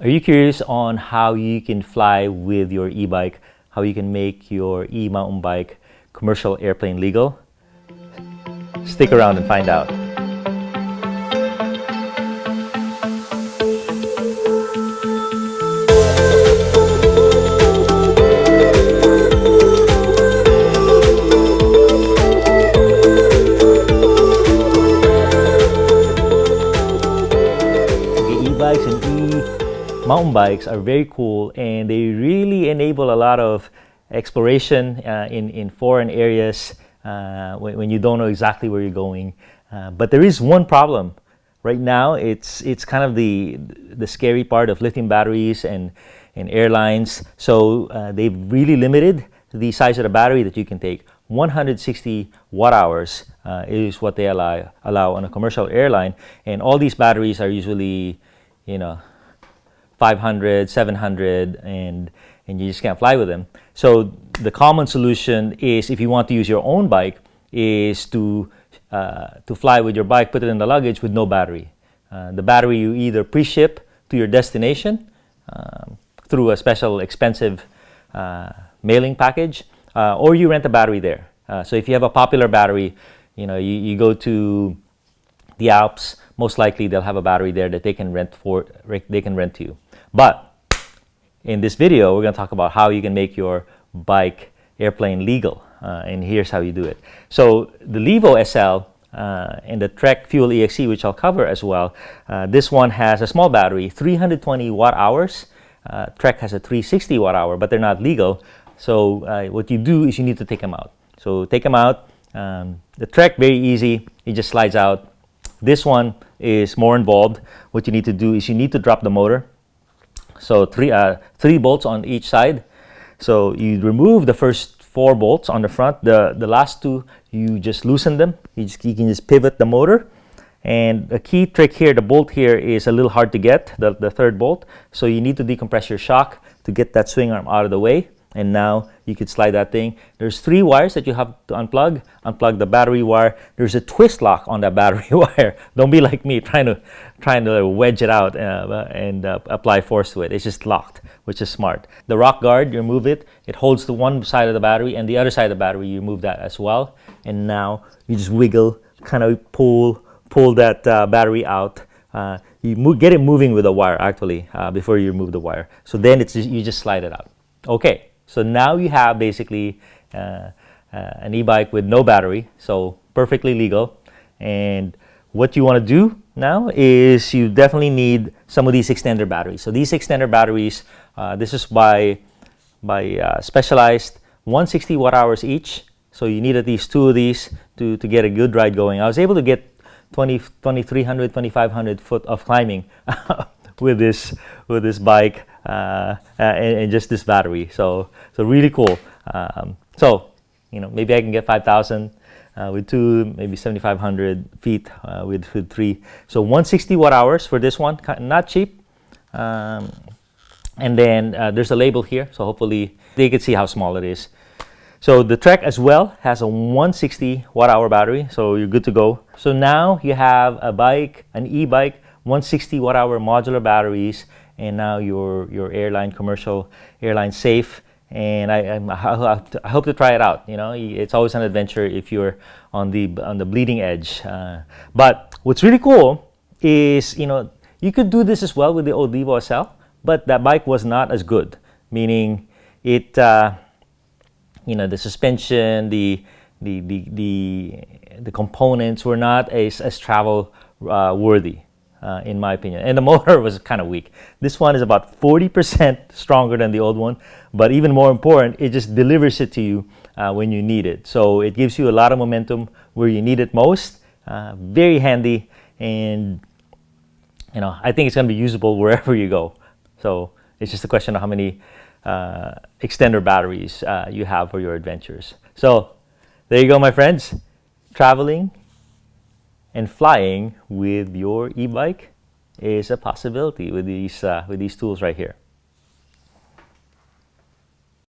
Are you curious on how you can fly with your e-bike, how you can make your e-mountain bike commercial airplane legal? Stick around and find out. E-bikes and mountain bikes are very cool, and they really enable a lot of exploration in foreign areas when you don't know exactly where you're going. But there is one problem. Right now, it's kind of the scary part of lithium batteries and airlines. So they've really limited the size of the battery that you can take. 160 watt hours is what they allow on a commercial airline, and all these batteries are usually 500, 700, and you just can't fly with them. So the common solution is, if you want to use your own bike, is to fly with your bike, put it in the luggage with no battery. The battery you either pre-ship to your destination through a special expensive mailing package, or you rent a battery there. So if you have a popular battery, you go to the Alps, most likely they'll have a battery there that they can rent to you. But in this video, we're going to talk about how you can make your bike airplane legal, and here's how you do it. So the Levo SL and the Trek Fuel EXE, which I'll cover as well, this one has a small battery, 320 watt hours. Trek has a 360 watt hour, but they're not legal. So what you do is you need to take them out. So take them out. The Trek, very easy. It just slides out. This one is more involved. What you need to do is you need to drop the motor. So three bolts on each side. So you remove the first 4 bolts on the front. The last 2, you just loosen them. You can just pivot the motor. And a key trick here, the bolt here is a little hard to get, the 3rd bolt. So you need to decompress your shock to get that swing arm out of the way. And now you could slide that thing. There's 3 wires that you have to unplug. Unplug the battery wire. There's a twist lock on that battery wire. Don't be like me trying to wedge it out and apply force to it. It's just locked, which is smart. The rock guard, you remove it. It holds to one side of the battery, and the other side of the battery, you remove that as well. And now you just wiggle, kind of pull that battery out. You get it moving with the wire actually before you remove the wire. So then you just slide it out. Okay. So now you have basically an e-bike with no battery, so perfectly legal. And what you want to do now is you definitely need some of these extender batteries. So these extender batteries, this is by Specialized, 160 watt hours each. So you need at least 2 of these to get a good ride going. I was able to get 2,300, 2,500 foot of climbing with this bike and just this battery. So really cool. So maybe I can get 5,000 with 2, maybe 7,500 feet with 3. So 160 watt hours for this one, not cheap. And then there's a label here, so hopefully they can see how small it is. So the Trek as well has a 160 watt hour battery, so you're good to go. So now you have a bike, an e-bike, 160 watt hour modular batteries, and now your commercial airline safe. And I hope to try it out. It's always an adventure if you're on the bleeding edge. But what's really cool is you could do this as well with the old Levo SL, but that bike was not as good. Meaning it the suspension, the components were not as travel worthy. In my opinion, and the motor was kind of weak. This one is about 40% stronger than the old one, but even more important, it just delivers it to you when you need it. So it gives you a lot of momentum where you need it most. Very handy, and I think it's going to be usable wherever you go. So it's just a question of how many extender batteries you have for your adventures. So there you go, my friends. Traveling and flying with your e-bike is a possibility with these tools right here.